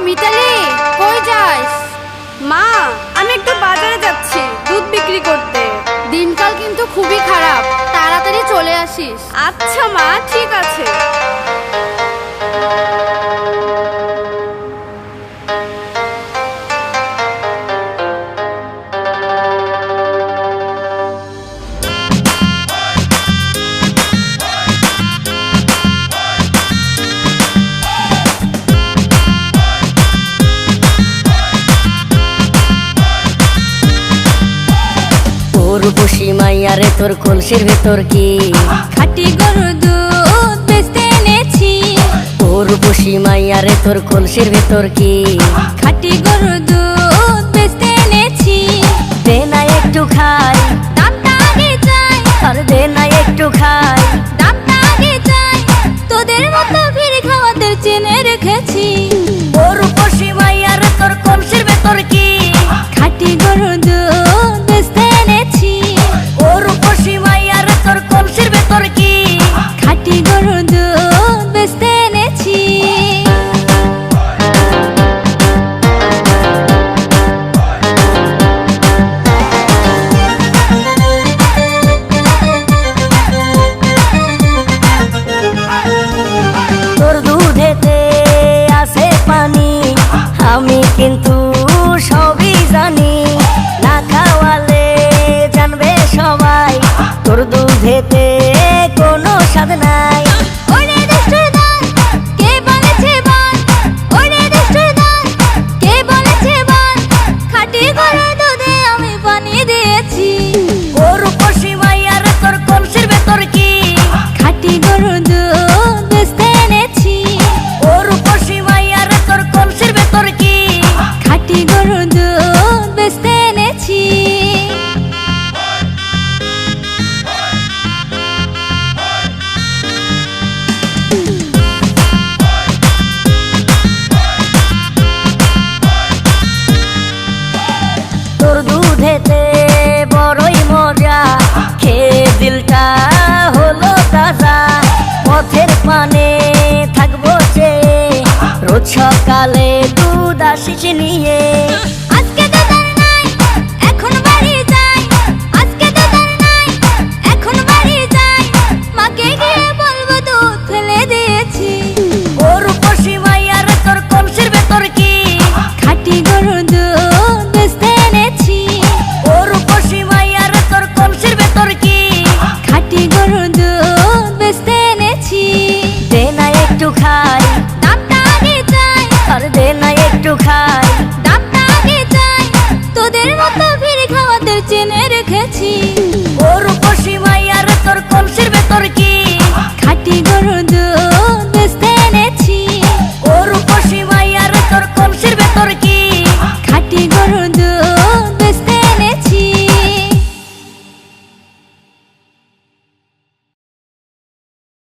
মিতালি, কই যাস? মা, আমি একটু বাজারে যাচ্ছি দুধ বিক্রি করতে। দিনকাল কিন্তু খুবই খারাপ, তাড়াতাড়ি চলে আসিস। আচ্ছা মা, ঠিক আছে। রূপসী মাইয়ারে তোর কলসির ভেতর কি খাঁটি গরুর দুধ বেচতে এনেছি। ও রূপসী মাইয়ারে তোর কলসির ভেতর কি খাঁটি গরুর দুধ বেচতে এনেছি। দে না একটু খাই, দামটা আগে চাই, আর দে না একটু খাই। দামটা আগে চাই, তোদের মতো ভিড় খাওয়াদের চেনে রেখেছি। ও রূপসী মাইয়ারে তোর কলসির ভেতর কি খাঁটি গরুর দুধ বেচতে এনেছি। ও রূপসী মাইয়ারে তোর কলসির ভেতর কি খাঁটি গরুর দুধ বেচতে এনেছি। তোর দুধেতে আছে পানি, আমি কিন্তু সবই জানি। না খাওয়ালে জানবে সবাই তোর দুধেতে কোনো স্বাদ নাই। ওরে দুষ্টুর দল, কে বলেছে বল? ওরে দুষ্টুর দল, কে বলেছে বল? খাঁটি গরুর দুধে আমি পানি দিয়েছি। ও রূপসী মাইয়ারে তোর কলসির ভেতর কি খাঁটি গরুর দুধ বেচতে এনেছি। ও রূপসী মাইয়ারে তোর কলসির ভেতর কি খাঁটি গরুর দুধ বেচতে এনেছি। তোর দুধেতে বড়ই মজা, খেয়ে দিলটা হলো তাজা। পথের পানে থাকবো চেয়ে, রোজ সকালে দুধ আসিস নিয়ে। আজকে তো তার নাই, এখন বাড়ি যাই। আজকে তো তার নাই, এখন বাড়ি যাই। মাকে গিয়ে বলবো দুধ ফেলে দিয়েছি। ও রূপসী মাইয়ারে তোর কলসির ভেতর কি খাঁটি গরুর দুধ বেচতে এনেছি। ও রূপসী মাইয়ারে তোর কলসির ভেতর কি খাঁটি গরুর দুধ বেচতে এনেছি। দে না একটু খাই, দামটা আগে চাই, আর দে না একটু খাই। দামটা আগে চাই, তোদের মতো ভিড় খাওয়াদের চেনে রেখেছি। ও রূপসী মাইয়ারে তোর কলসির ভেতর কি খাঁটি গরুর দুধ বেচতে এনেছি। ও রূপসী মাইয়ারে তোর কলসির ভেতর কি খাঁটি গরুর দুধ